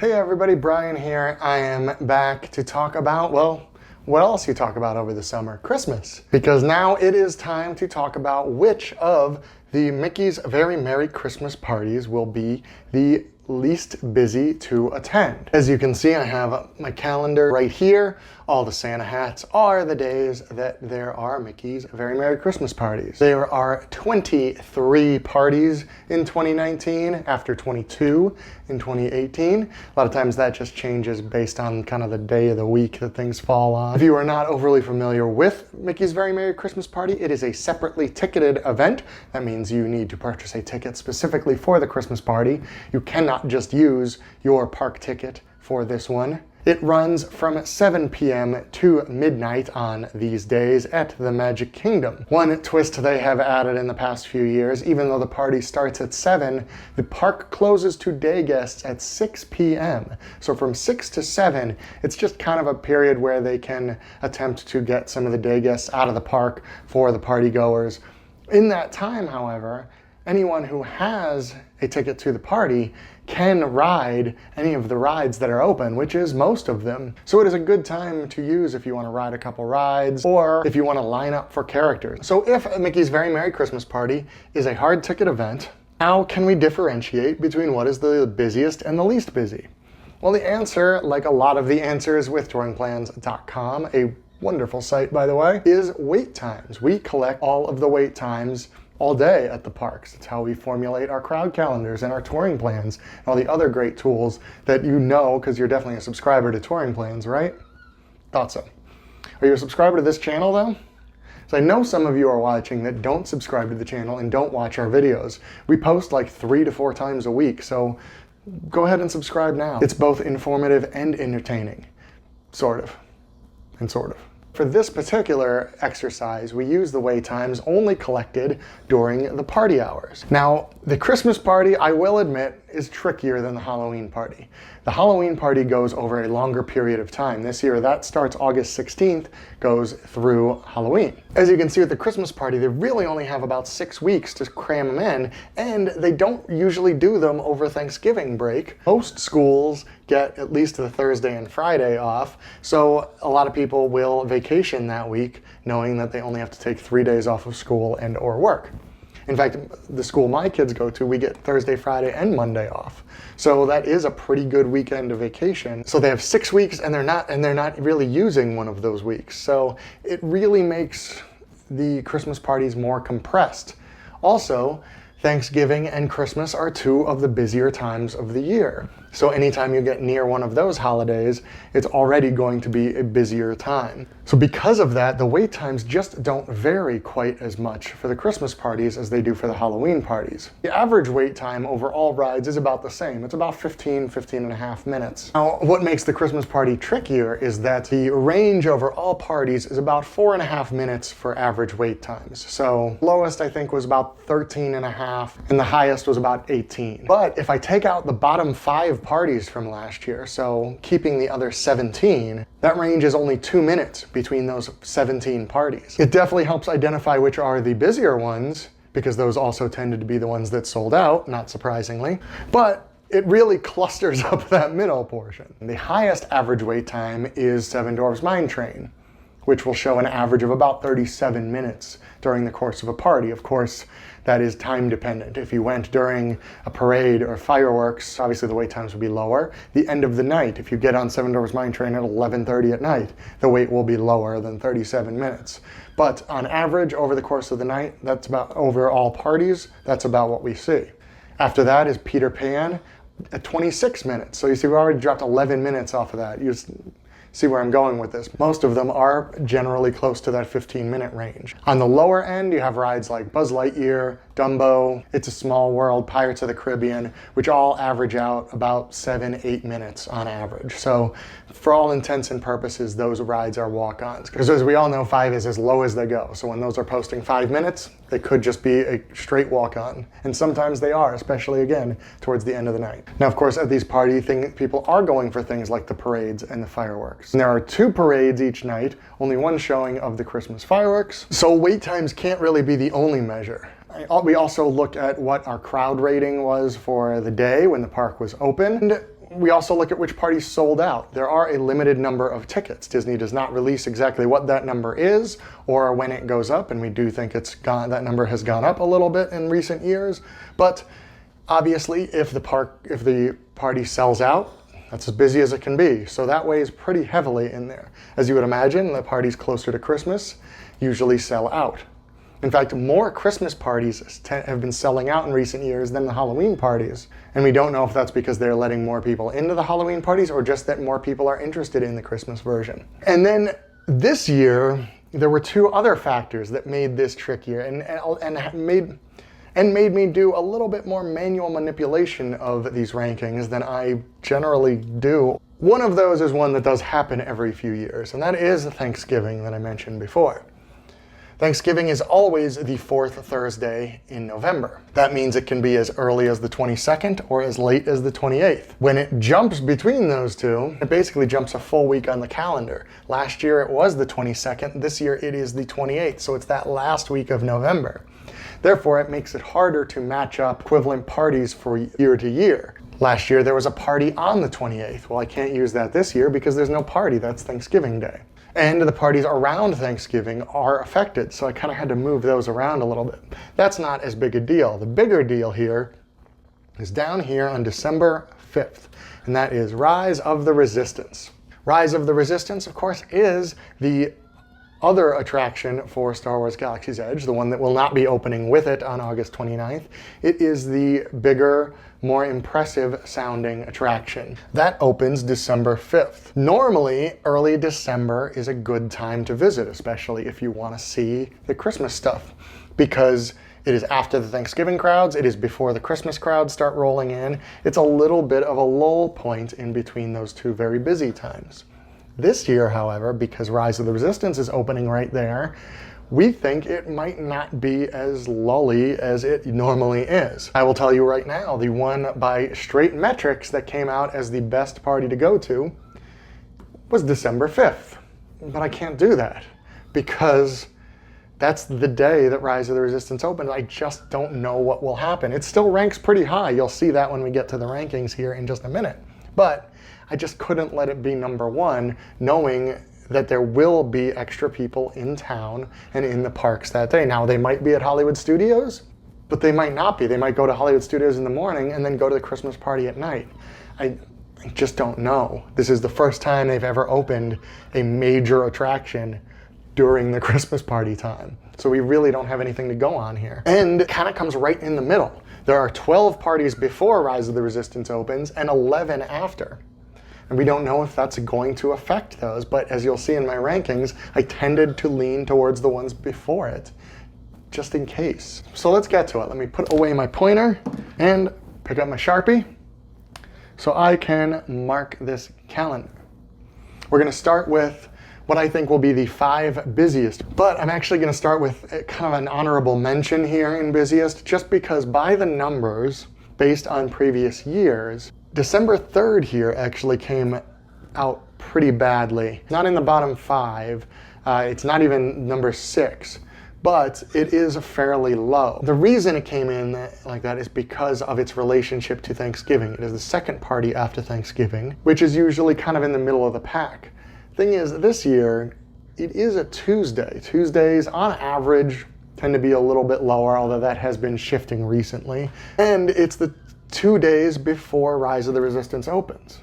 Hey everybody, Brian here. I am back to talk about, well, what else you talk about over the summer? Christmas. Because now it is time to talk about which of the Mickey's Very Merry Christmas parties will be the least busy to attend. As you can see, I have my calendar right here. All the Santa hats are the days that there are Mickey's Very Merry Christmas parties. There are 23 parties in 2019 after 22 in 2018. A lot of times that just changes based on kind of the day of the week that things fall on. If you are not overly familiar with Mickey's Very Merry Christmas Party, it is a separately ticketed event. That means you need to purchase a ticket specifically for the Christmas party. You cannot just use your park ticket for this one. It runs from 7 p.m. to midnight on these days at the Magic Kingdom. One twist they have added in the past few years, even though the party starts at 7, the park closes to day guests at 6 p.m. So from 6 to 7, it's just kind of a period where they can attempt to get some of the day guests out of the park for the party goers. In that time, however, anyone who has a ticket to the party can ride any of the rides that are open, which is most of them. So it is a good time to use if you want to ride a couple rides or if you want to line up for characters. So if Mickey's Very Merry Christmas Party is a hard ticket event, how can we differentiate between what is the busiest and the least busy? Well, the answer, like a lot of the answers with TouringPlans.com, a wonderful site by the way, is wait times. We collect all of the wait times all day at the parks. It's how we formulate our crowd calendars and our touring plans and all the other great tools that you know because you're definitely a subscriber to Touring Plans, right? Thought so. Are you a subscriber to this channel though? So I know some of you are watching that don't subscribe to the channel and don't watch our videos. We post like 3 to 4 times a week, so go ahead and subscribe now. It's both informative and entertaining. Sort of. And sort of. For this particular exercise, we use the wait times only collected during the party hours. Now, the Christmas party, I will admit, is trickier than the Halloween party. The Halloween party goes over a longer period of time. This year, that starts August 16th, goes through Halloween. As you can see with the Christmas party, they really only have about 6 weeks to cram them in, and they don't usually do them over Thanksgiving break. Most schools get at least the Thursday and Friday off, so a lot of people will vacation that week knowing that they only have to take 3 days off of school and or work. In fact, the school my kids go to, we get Thursday, Friday, and Monday off. So that is a pretty good weekend of vacation. So they have 6 weeks and they're not really using one of those weeks. So it really makes the Christmas parties more compressed. Also, Thanksgiving and Christmas are 2 of the busier times of the year. So anytime you get near one of those holidays, it's already going to be a busier time. So because of that, the wait times just don't vary quite as much for the Christmas parties as they do for the Halloween parties. The average wait time over all rides is about the same. It's about 15 and a half minutes. Now, what makes the Christmas party trickier is that the range over all parties is about 4.5 minutes for average wait times. So lowest I think was about 13 and a half, and the highest was about 18. But if I take out the bottom 5 parties from last year, so keeping the other 17, that range is only 2 minutes between those 17 parties. It definitely helps identify which are the busier ones, because those also tended to be the ones that sold out, not surprisingly. But it really clusters up that middle portion. The highest average wait time is Seven Dwarfs Mine Train, which will show an average of about 37 minutes during the course of a party. Of course, that is time dependent. If you went during a parade or fireworks, obviously the wait times would be lower. The end of the night, if you get on Seven Dwarfs Mine Train at 11:30 at night, the wait will be lower than 37 minutes. But on average, over the course of the night, that's about, over all parties, that's about what we see. After that is Peter Pan at 26 minutes. So you see, we already dropped 11 minutes off of that. You just see where I'm going with this. Most of them are generally close to that 15-minute range. On the lower end, you have rides like Buzz Lightyear, Dumbo, It's a Small World, Pirates of the Caribbean, which all average out about 7-8 minutes on average. So for all intents and purposes, those rides are walk-ons. Because as we all know, 5 is as low as they go. So when those are posting 5 minutes, they could just be a straight walk-on. And sometimes they are, especially again, towards the end of the night. Now, of course, at these party things, people are going for things like the parades and the fireworks. And there are 2 parades each night, only one showing of the Christmas fireworks. So wait times can't really be the only measure. We also look at what our crowd rating was for the day when the park was open. And we also look at which parties sold out. There are a limited number of tickets. Disney does not release exactly what that number is or when it goes up, and we do think that number has gone up a little bit in recent years. But obviously, if the party sells out, that's as busy as it can be. So that weighs pretty heavily in there. As you would imagine, the parties closer to Christmas usually sell out. In fact, more Christmas parties have been selling out in recent years than the Halloween parties. And we don't know if that's because they're letting more people into the Halloween parties or just that more people are interested in the Christmas version. And then this year, there were two other factors that made this trickier and made me do a little bit more manual manipulation of these rankings than I generally do. One of those is one that does happen every few years, and that is Thanksgiving that I mentioned before. Thanksgiving is always the fourth Thursday in November. That means it can be as early as the 22nd or as late as the 28th. When it jumps between those two, it basically jumps a full week on the calendar. Last year it was the 22nd, this year it is the 28th, so it's that last week of November. Therefore, it makes it harder to match up equivalent parties for year to year. Last year there was a party on the 28th. Well, I can't use that this year because there's no party, that's Thanksgiving Day. And the parties around Thanksgiving are affected, so I kind of had to move those around a little bit. That's not as big a deal. The bigger deal here is down here on December 5th, and that is Rise of the Resistance. Rise of the Resistance, of course, is the other attraction for Star Wars Galaxy's Edge, the one that will not be opening with it on August 29th. It is the bigger, more impressive sounding attraction. That opens December 5th. Normally, early December is a good time to visit, especially if you want to see the Christmas stuff, because it is after the Thanksgiving crowds, it is before the Christmas crowds start rolling in. It's a little bit of a lull point in between those two very busy times. This year, however, because Rise of the Resistance is opening right there, we think it might not be as lully as it normally is. I will tell you right now, the one by straight metrics that came out as the best party to go to was December 5th. But I can't do that because that's the day that Rise of the Resistance opens. I just don't know what will happen. It still ranks pretty high. You'll see that when we get to the rankings here in just a minute. But I just couldn't let it be number one, knowing that there will be extra people in town and in the parks that day. Now, they might be at Hollywood Studios, but they might not be. They might go to Hollywood Studios in the morning and then go to the Christmas party at night. I just don't know. This is the first time they've ever opened a major attraction during the Christmas party time. So we really don't have anything to go on here. And it kind of comes right in the middle. There are 12 parties before Rise of the Resistance opens and 11 after. And we don't know if that's going to affect those, but as you'll see in my rankings, I tended to lean towards the ones before it, just in case. So let's get to it. Let me put away my pointer and pick up my Sharpie so I can mark this calendar. We're gonna start with what I think will be the 5 busiest, but I'm actually gonna start with kind of an honorable mention here in busiest, just because by the numbers, based on previous years, December 3rd here actually came out pretty badly. Not in the bottom 5, it's not even number 6, but it is fairly low. The reason it came in like that is because of its relationship to Thanksgiving. It is the second party after Thanksgiving, which is usually kind of in the middle of the pack. Thing is, this year, it is a Tuesday. Tuesdays, on average, tend to be a little bit lower, although that has been shifting recently. And it's the 2 days before Rise of the Resistance opens.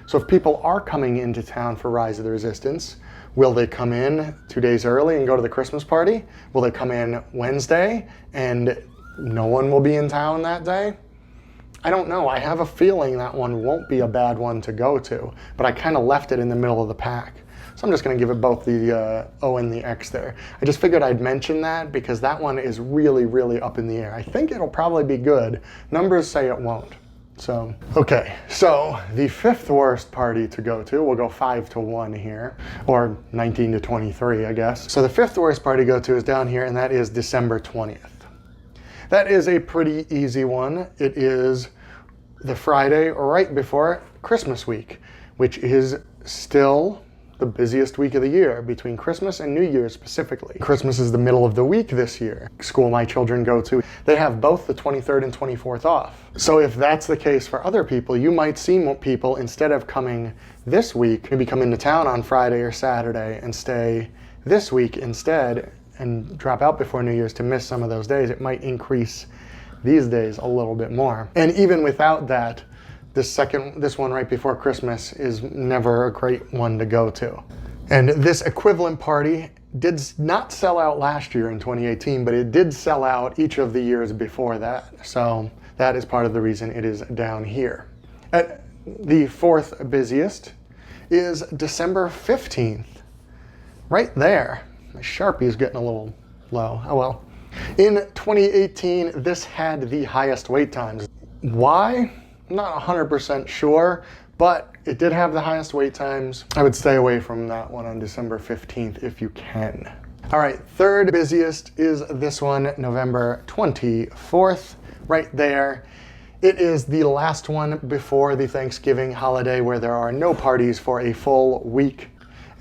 So if people are coming into town for Rise of the Resistance, will they come in 2 days early and go to the Christmas party? Will they come in Wednesday and no one will be in town that day? I don't know. I have a feeling that one won't be a bad one to go to, but I kind of left it in the middle of the pack. So I'm just going to give it both the O and the X there. I just figured I'd mention that because that one is really, really up in the air. I think it'll probably be good. Numbers say it won't. So, okay. So the 5th worst party to go to, we'll go 5 to 1 here, or 19 to 23, I guess. So the 5th worst party to go to is down here, and that is December 20th. That is a pretty easy one. It is the Friday right before Christmas week, which is still the busiest week of the year, between Christmas and New Year's specifically. Christmas is the middle of the week this year. School my children go to, they have both the 23rd and 24th off. So if that's the case for other people, you might see more people, instead of coming this week, maybe come into town on Friday or Saturday and stay this week instead and drop out before New Year's to miss some of those days. It might increase these days a little bit more. And even without that, this one right before Christmas is never a great one to go to. And this equivalent party did not sell out last year in 2018, but it did sell out each of the years before that. So that is part of the reason it is down here. At the fourth busiest is December 15th, right there. My Sharpie is getting a little low. Oh well. In 2018, this had the highest wait times. Why? I'm not 100% sure, but it did have the highest wait times. I would stay away from that one on December 15th if you can. All right, third busiest is this one, November 24th, right there. It is the last one before the Thanksgiving holiday where there are no parties for a full week.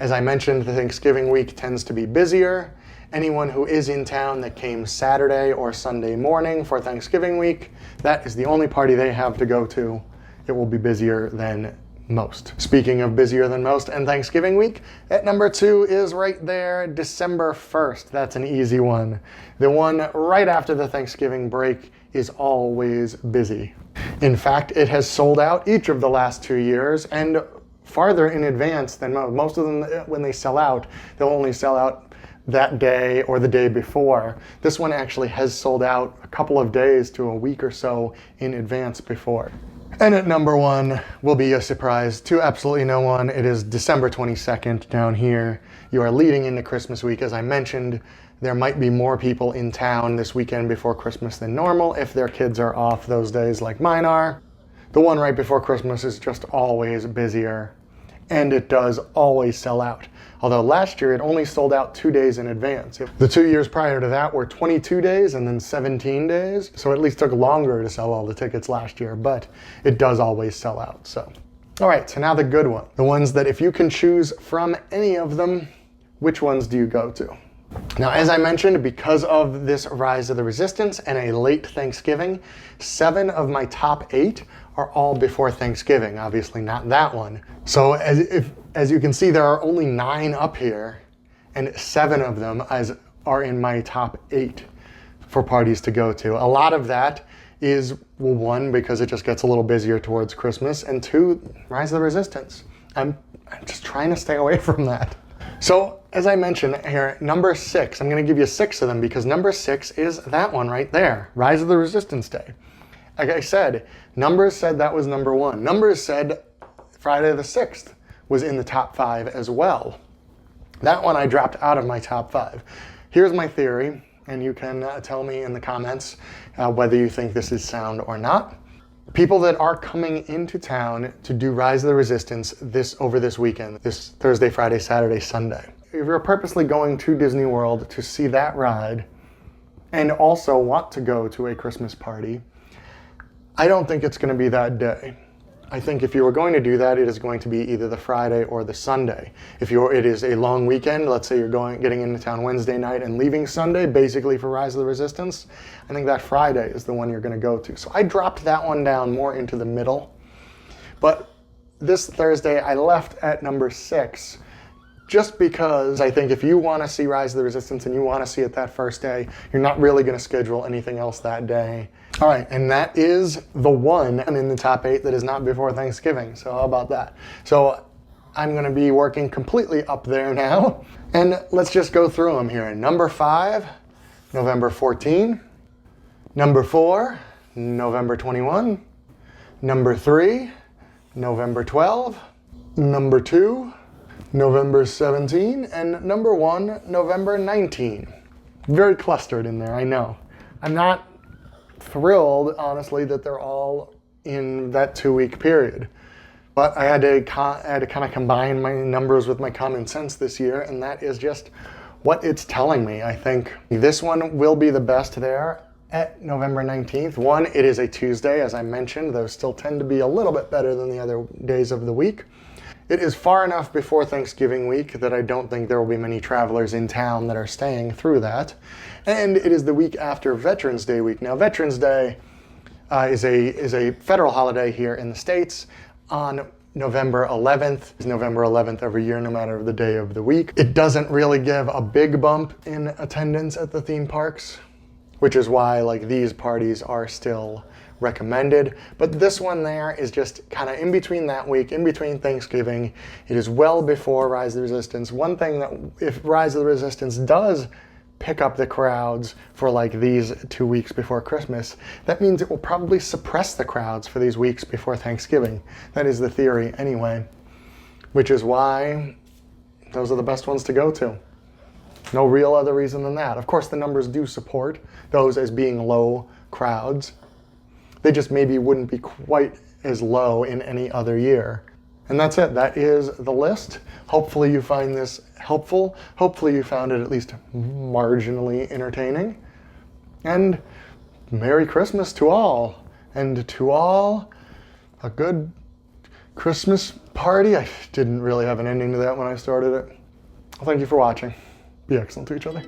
As I mentioned, the Thanksgiving week tends to be busier. Anyone who is in town that came Saturday or Sunday morning for Thanksgiving week, that is the only party they have to go to. It will be busier than most. Speaking of busier than most and Thanksgiving week, at number 2 is right there, December 1st. That's an easy one. The one right after the Thanksgiving break is always busy. In fact, it has sold out each of the last 2 years and farther in advance than most. Most of them, when they sell out, they'll only sell out that day or the day before. This one actually has sold out a couple of days to a week or so in advance before. And at number 1 will be a surprise to absolutely no one. It is December 22nd down here. You are leading into Christmas week. As I mentioned, there might be more people in town this weekend before Christmas than normal if their kids are off those days like mine are. The one right before Christmas is just always busier, and it does always sell out. Although last year it only sold out 2 days in advance. The 2 years prior to that were 22 days and then 17 days. So it at least took longer to sell all the tickets last year, but it does always sell out. So, all right, so now the good one. The ones that if you can choose from any of them, which ones do you go to? Now, as I mentioned, because of this Rise of the Resistance and a late Thanksgiving, 7 of my top 8 are all before Thanksgiving, obviously not that one. So as you can see, there are only 9 up here, and 7 of them are in my top 8 for parties to go to. A lot of that is, well, 1, because it just gets a little busier towards Christmas, and 2, Rise of the Resistance. I'm just trying to stay away from that. So, as I mentioned here, number 6, I'm going to give you 6 of them because number 6 is that one right there, Rise of the Resistance Day. Like I said, numbers said that was number 1. Numbers said Friday the 6th was in the top 5 as well. That one I dropped out of my top 5. Here's my theory, and you can tell me in the comments whether you think this is sound or not. People that are coming into town to do Rise of the Resistance over this weekend, this Thursday, Friday, Saturday, Sunday. If you're purposely going to Disney World to see that ride and also want to go to a Christmas party, I don't think it's going to be that day. I think if you were going to do that, it is going to be either the Friday or the Sunday. If it is a long weekend, let's say you're getting into town Wednesday night and leaving Sunday, basically for Rise of the Resistance, I think that Friday is the one you're going to go to. So I dropped that one down more into the middle. But this Thursday, I left at number 6, just because I think if you want to see Rise of the Resistance and you want to see it that first day, you're not really going to schedule anything else that day. All right, and that is the one in the top 8 that is not before Thanksgiving. So how about that? So I'm going to be working completely up there now. And let's just go through them here. Number 5, November 14. Number 4, November 21. Number 3, November 12. Number 2, November 17. And number 1, November 19. Very clustered in there, I know. I'm not thrilled, honestly, that they're all in that 2-week period. But I had to kind of combine my numbers with my common sense this year, and that is just what it's telling me. I think this one will be the best there at November 19th. 1, it is a Tuesday, as I mentioned. Those still tend to be a little bit better than the other days of the week. It is far enough before Thanksgiving week that I don't think there will be many travelers in town that are staying through that. And it is the week after Veterans Day week. Now, Veterans Day is a federal holiday here in the States on November 11th. It's November 11th every year, no matter the day of the week. It doesn't really give a big bump in attendance at the theme parks, which is why like these parties are still recommended. But this one there is just kind of in between that week, in between Thanksgiving. It is well before Rise of the Resistance. One thing that if Rise of the Resistance does pick up the crowds for like these 2 weeks before Christmas, that means it will probably suppress the crowds for these weeks before Thanksgiving. That is the theory anyway, which is why those are the best ones to go to. No real other reason than that. Of course, the numbers do support those as being low crowds. They just maybe wouldn't be quite as low in any other year. And that's it. That is the list. Hopefully you find this helpful. Hopefully you found it at least marginally entertaining. And Merry Christmas to all. And to all, a good Christmas party. I didn't really have an ending to that when I started it. Thank you for watching. Be excellent to each other.